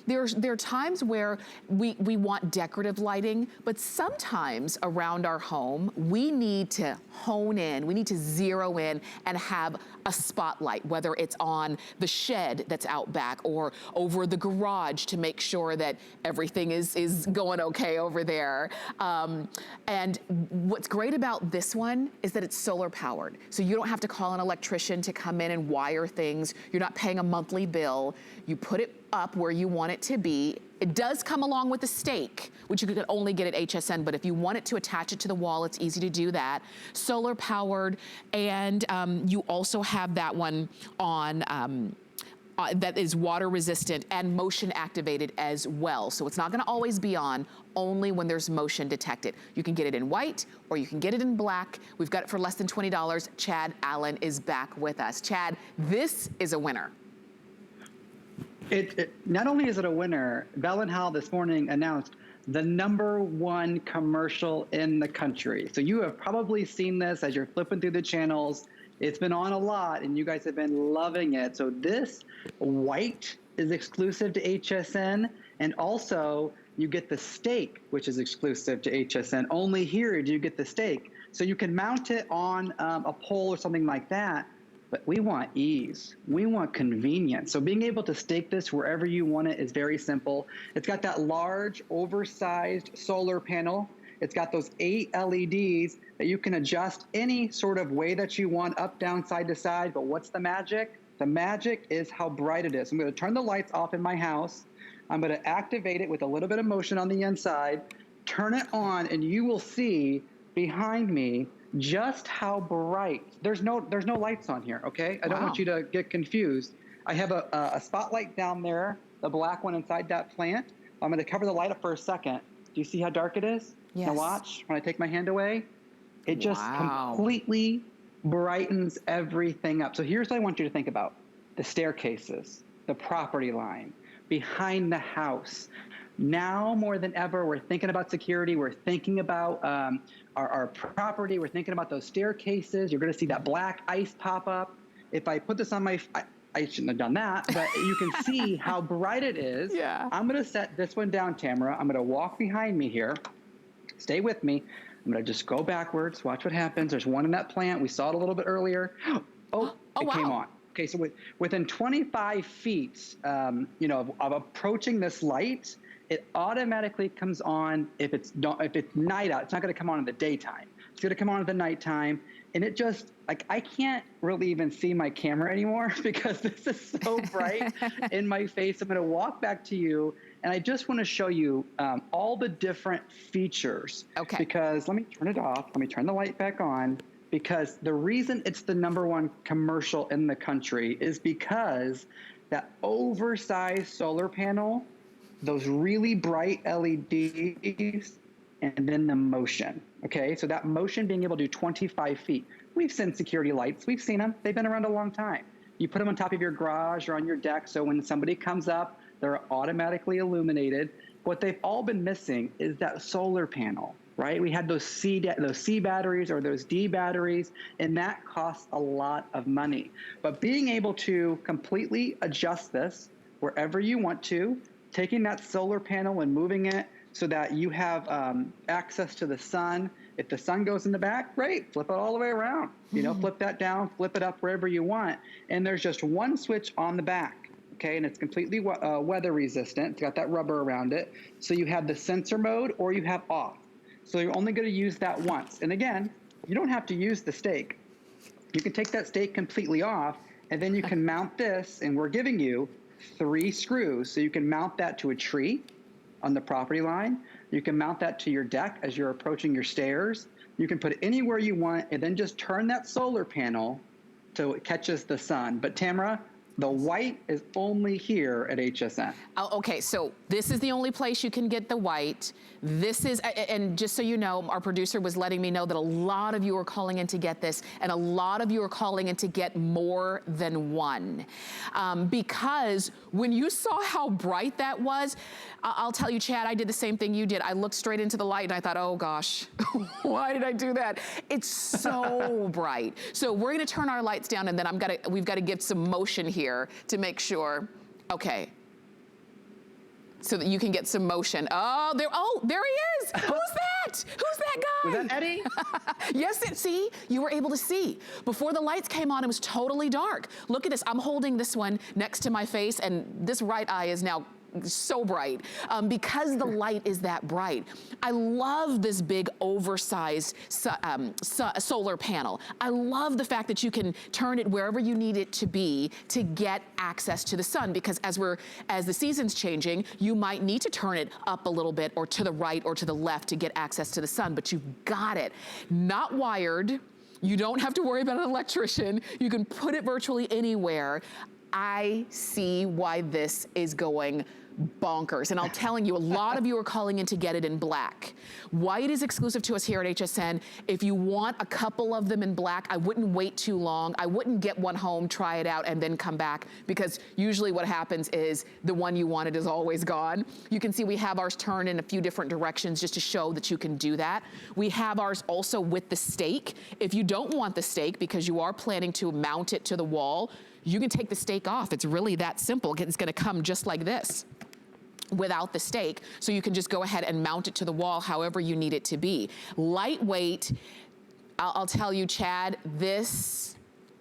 there are times where we want decorative lighting, but sometimes around our home, we need to hone in, we need to zero in and have a spotlight, whether it's on the shed that's out back or over the garage to make sure that everything is going okay over there. And what's great about this one is that it's solar powered. So you don't have to call an electrician to come in and wire things. You're not paying a monthly bill. You put it up where you want it to be. It does come along with a stake, which you could only get at HSN, but if you want it to attach it to the wall, it's easy to do that. Solar powered, and you also have that one on that is water resistant and motion activated as well. So it's not gonna always be on, only when there's motion detected. You can get it in white or you can get it in black. We've got it for less than $20. Chad Allen is back with us. Chad, this is a winner. Not only is it a winner, Bell and Howell this morning announced the #1 commercial in the country. So you have probably seen this as you're flipping through the channels. It's been on a lot and you guys have been loving it. So this white is exclusive to HSN, and also you get the stake, which is exclusive to HSN. Only here do you get the stake. So you can mount it on a pole or something like that. But we want ease, we want convenience. So being able to stake this wherever you want it is very simple. It's got that large, oversized solar panel. It's got those 8 LEDs that you can adjust any sort of way that you want, up, down, side to side. But what's the magic? The magic is how bright it is. I'm gonna turn the lights off in my house. I'm gonna activate it with a little bit of motion on the inside, turn it on, and you will see behind me just how bright. There's no lights on here, okay? I don't want you to get confused. I have a spotlight down there, the black one inside that plant. I'm gonna cover the light up for a second. Do you see how dark it is? Yes. Now watch, when I take my hand away, it just completely brightens everything up. So here's what I want you to think about. The staircases, the property line, behind the house. Now more than ever, we're thinking about security. We're thinking about our property. We're thinking about those staircases. You're gonna see that black ice pop up. If I put this on my, I shouldn't have done that, but you can see how bright it is. Yeah. I'm gonna set this one down, Tamara. I'm gonna walk behind me here. Stay with me. I'm gonna just go backwards, watch what happens. There's one in that plant. We saw it a little bit earlier. Oh, it came on. Okay, so within 25 feet, you know, of approaching this light, it automatically comes on if it's night out. It's not gonna come on in the daytime. It's gonna come on at the nighttime. And it just, like, I can't really even see my camera anymore because this is so bright in my face. I'm gonna walk back to you, and I just wanna show you all the different features. Okay. Because, let me turn it off, let me turn the light back on, because the reason it's the #1 commercial in the country is because that oversized solar panel, those really bright LEDs, and then the motion, okay? So that motion being able to do 25 feet. We've seen security lights, we've seen them, they've been around a long time. You put them on top of your garage or on your deck, so when somebody comes up, they're automatically illuminated. What they've all been missing is that solar panel, right? We had those C batteries or those D batteries, and that costs a lot of money. But being able to completely adjust this wherever you want to, taking that solar panel and moving it so that you have access to the sun. If the sun goes in the back, great, flip it all the way around. You know, flip that down, flip it up wherever you want. And there's just one switch on the back, okay? And it's completely weather resistant. It's got that rubber around it. So you have the sensor mode or you have off. So you're only gonna use that once. And again, you don't have to use the stake. You can take that stake completely off, and then you can mount this, and we're giving you 3 screws. So you can mount that to a tree on the property line. You can mount that to your deck as you're approaching your stairs. You can put it anywhere you want, and then just turn that solar panel so it catches the sun. But Tamara, the white is only here at HSN. Oh, okay, so this is the only place you can get the white. This is, and just so you know, our producer was letting me know that a lot of you are calling in to get this, and a lot of you are calling in to get more than one. Because when you saw how bright that was, I'll tell you, Chad, I did the same thing you did. I looked straight into the light and I thought, oh gosh, why did I do that? It's so bright. So we're gonna turn our lights down, and then we've got to give some motion here to make sure. Okay. so that you can get some motion. Oh, there he is. Who's that? Who's that guy? Was that Eddie? Yes, see, you were able to see. Before the lights came on, it was totally dark. Look at this, I'm holding this one next to my face, and this right eye is now so bright because the light is that bright. I love this big oversized solar panel. I love the fact that you can turn it wherever you need it to be to get access to the sun, because as the season's changing, you might need to turn it up a little bit or to the right or to the left to get access to the sun, but you've got it. Not wired. You don't have to worry about an electrician. You can put it virtually anywhere. I see why this is going bonkers. And I'm telling you, a lot of you are calling in to get it in black. White is exclusive to us here at HSN. If you want a couple of them in black, I wouldn't wait too long. I wouldn't get one home, try it out, and then come back, because usually what happens is the one you wanted is always gone. You can see we have ours turned in a few different directions just to show that you can do that. We have ours also with the stake. If you don't want the stake because you are planning to mount it to the wall, you can take the stake off. It's really that simple. It's gonna come just like this without the stake. So you can just go ahead and mount it to the wall however you need it to be. Lightweight, I'll tell you, Chad, this,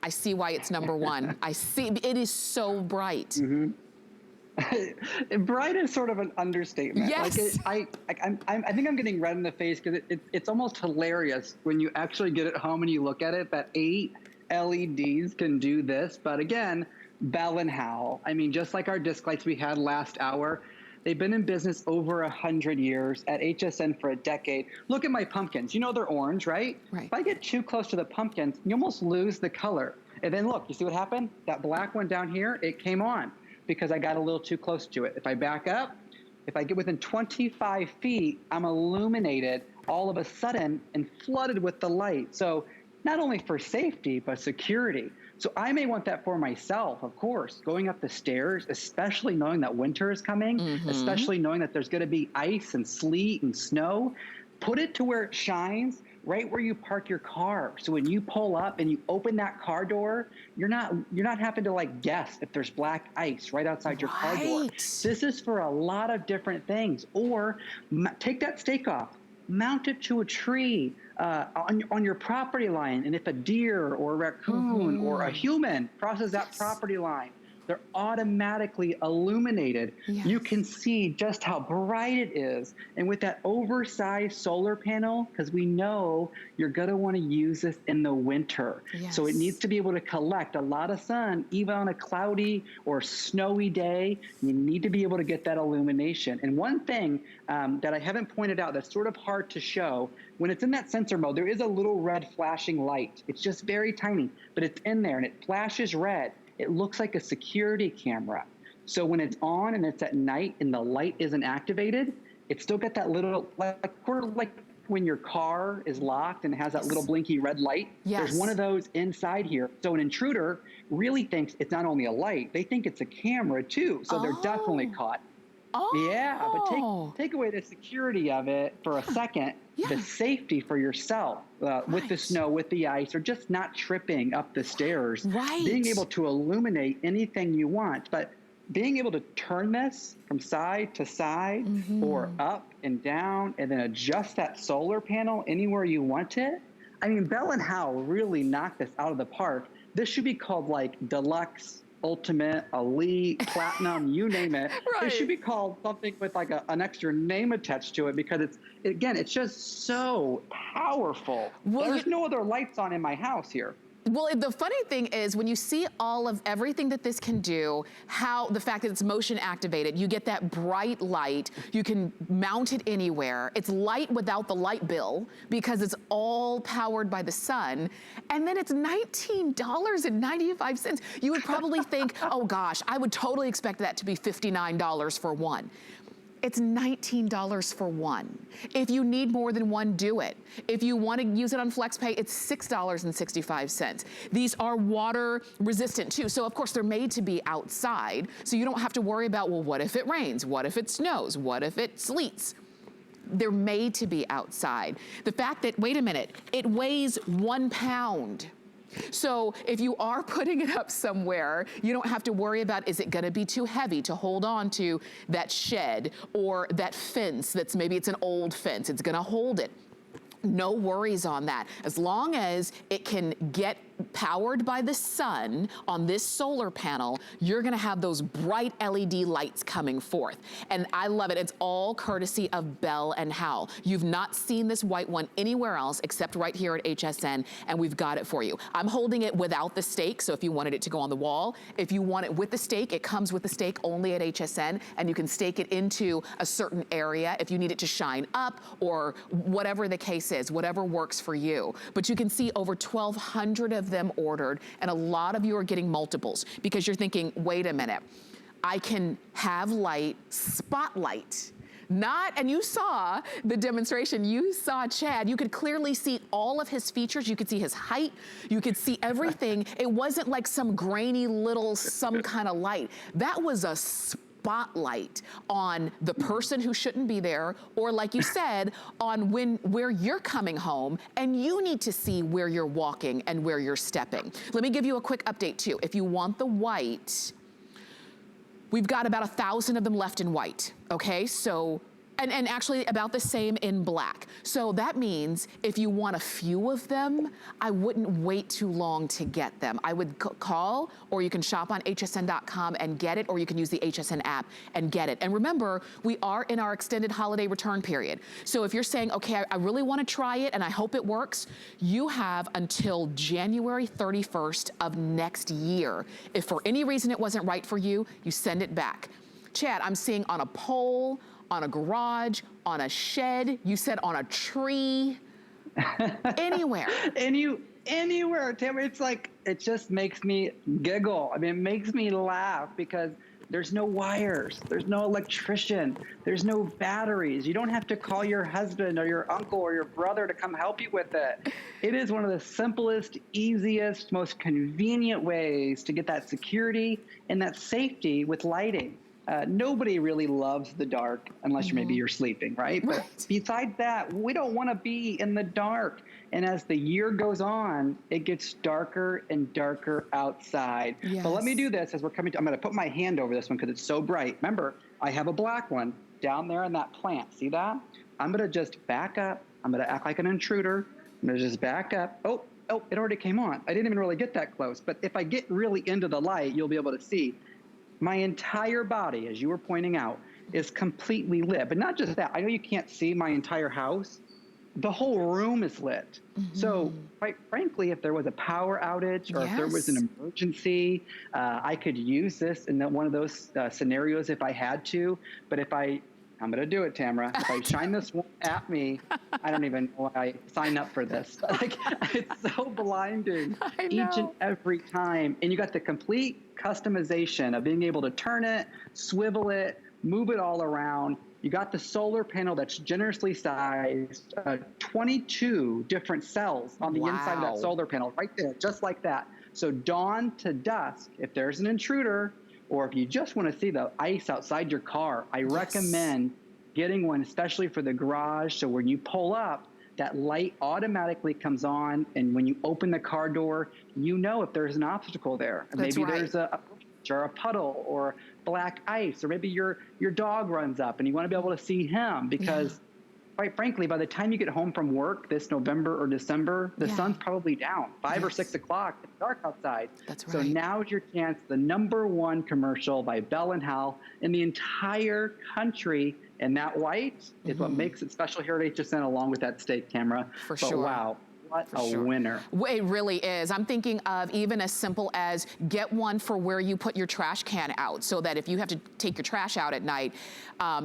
I see why it's number one. I see, it is so bright. Mm-hmm. Bright is sort of an understatement. Yes. Like I think I'm getting red in the face because it's almost hilarious when you actually get it home and you look at it, that 8 LEDs can do this. But again, Bell and Howell, I mean, just like our disc lights we had last hour, they've been in business over 100 years, at HSN for a decade. Look at my pumpkins. You know they're orange, right? Right. If I get too close to the pumpkins, you almost lose the color. And then look, you see what happened? That black one down here, it came on because I got a little too close to it. If I back up, if I get within 25 feet, I'm illuminated all of a sudden and flooded with the light. So not only for safety, but security. So I may want that for myself, of course, going up the stairs, especially knowing that winter is coming, especially knowing that there's going to be ice and sleet and snow. Put it to where it shines, right where you park your car. So when you pull up and you open that car door, you're not having to like guess if there's black ice right outside your car door. This is for a lot of different things. Or take that stake off, mount it to a tree on your property line. And if a deer or a raccoon or a human crosses that property line, they're automatically illuminated. Yes. You can see just how bright it is. And with that oversized solar panel, because we know you're gonna wanna use this in the winter. Yes. So it needs to be able to collect a lot of sun, even on a cloudy or snowy day. You need to be able to get that illumination. And one thing that I haven't pointed out that's sort of hard to show, when it's in that sensor mode, there is a little red flashing light. It's just very tiny, but it's in there and it flashes red. It looks like a security camera. So when it's on and it's at night and the light isn't activated, it's still got that little, like when your car is locked and it has that little blinky red light. Yes. There's one of those inside here. So an intruder really thinks it's not only a light, they think it's a camera too. So they're definitely caught. Yeah, but take away the security of it for a second, the safety for yourself with the snow, with the ice, or just not tripping up the stairs. Being able to illuminate anything you want, but being able to turn this from side to side or up and down and then adjust that solar panel anywhere you want it. I mean, Bell and Howell really knocked this out of the park. This should be called like deluxe, ultimate, elite, platinum, you name it. It should be called something with like an extra name attached to it, because it's just so powerful. Well, there's no other lights on in my house here. Well, the funny thing is when you see all of everything that this can do, how the fact that it's motion activated, you get that bright light, you can mount it anywhere. It's light without the light bill because it's all powered by the sun. And then it's $19.95. You would probably think, oh gosh, I would totally expect that to be $59 for one. It's $19 for one. If you need more than one, do it. If you want to use it on FlexPay, it's $6.65. These are water resistant too. So of course they're made to be outside. So you don't have to worry about, well, what if it rains? What if it snows? What if it sleets? They're made to be outside. The fact that, wait a minute, it weighs 1 pound. So if you are putting it up somewhere, you don't have to worry about, is it gonna be too heavy to hold on to that shed or that fence that's maybe it's an old fence, it's gonna hold it. No worries on that. As long as it can get powered by the sun on this solar panel, you're gonna have those bright LED lights coming forth. And I love it. It's all courtesy of Bell and Howell. You've not seen this white one anywhere else except right here at HSN, and we've got it for you. I'm holding it without the stake, so if you wanted it to go on the wall, if you want it with the stake, it comes with the stake only at HSN, and you can stake it into a certain area if you need it to shine up or whatever the case is, whatever works for you. But you can see over 1,200 of them ordered, and a lot of you are getting multiples because you're thinking, wait a minute, I can have light, spotlight. Not, and you saw the demonstration, you saw Chad, you could clearly see all of his features, you could see his height, you could see everything. It wasn't like some grainy little, some kind of light. That was a spotlight on the person who shouldn't be there, or like you said, on where you're coming home and you need to see where you're walking and where you're stepping. Let me give you a quick update too. If you want the white, we've got about 1,000 of them left in white, okay? So, and actually about the same in black. So that means if you want a few of them, I wouldn't wait too long to get them. I would call, or you can shop on hsn.com and get it, or you can use the HSN app and get it. And remember, we are in our extended holiday return period. So if you're saying, okay, I really wanna try it and I hope it works, you have until January 31st of next year. If for any reason it wasn't right for you, you send it back. Chad, I'm seeing on a pole, on a garage, on a shed, you said on a tree, anywhere. Anywhere, Tamara. It's like, it just makes me giggle. I mean, it makes me laugh because there's no wires, there's no electrician, there's no batteries. You don't have to call your husband or your uncle or your brother to come help you with it. It is one of the simplest, easiest, most convenient ways to get that security and that safety with lighting. Nobody really loves the dark unless maybe you're sleeping, right? But besides that, we don't want to be in the dark. And as the year goes on, it gets darker and darker outside. Yes. But let me do this as we're coming to, I'm going to put my hand over this one because it's so bright. Remember, I have a black one down there in that plant. See that? I'm going to just back up. I'm going to act like an intruder. I'm going to just back up. Oh, it already came on. I didn't even really get that close. But if I get really into the light, you'll be able to see. My entire body, as you were pointing out, is completely lit. But not just that. I know you can't see my entire house. The whole room is lit. So quite frankly, if there was a power outage or if there was an emergency, I could use this in one of those scenarios if I had to. But if I'm going to do it, Tamara. If I shine this one at me, I don't even know why I signed up for this. Like, it's so blinding each and every time. And you got the complete customization of being able to turn it, swivel it, move it all around. You got the solar panel that's generously sized, 22 different cells on the inside of that solar panel right there, just like that. So dawn to dusk, if there's an intruder, or if you just want to see the ice outside your car, I recommend getting one, especially for the garage. So when you pull up, that light automatically comes on. And when you open the car door, you know if there's an obstacle there. Maybe there's a puddle or black ice, or maybe your dog runs up and you want to be able to see him because quite frankly, by the time you get home from work this November or December, the sun's probably down, 5 or 6 o'clock. It's dark outside. That's right. So now's your chance, the #1 commercial by Bell and Howell in the entire country. And that white is what makes it special here at HSN, along with that stake camera. For sure. Wow. What a winner. It really is. I'm thinking of even as simple as get one for where you put your trash can out, so that if you have to take your trash out at night,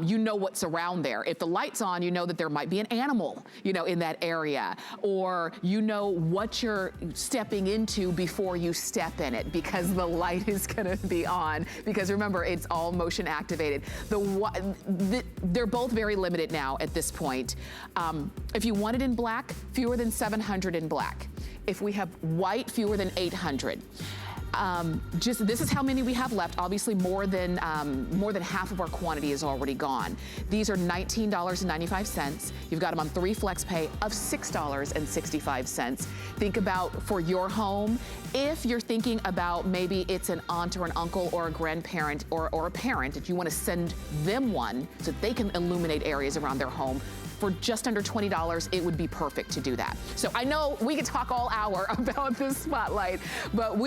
you know what's around there. If the light's on, you know that there might be an animal, in that area, or you know what you're stepping into before you step in it because the light is gonna be on. Because remember, it's all motion activated. They're both very limited now at this point. If you want it in black, fewer than 700 in black. If we have white, fewer than 800. This is how many we have left. Obviously, more than half of our quantity is already gone. These are $19.95. You've got them on 3 flex pay of $6.65. Think about for your home. If you're thinking about maybe it's an aunt or an uncle or a grandparent or a parent, if you want to send them one so that they can illuminate areas around their home, for just under $20, it would be perfect to do that. So I know we could talk all hour about this Spotlight, but we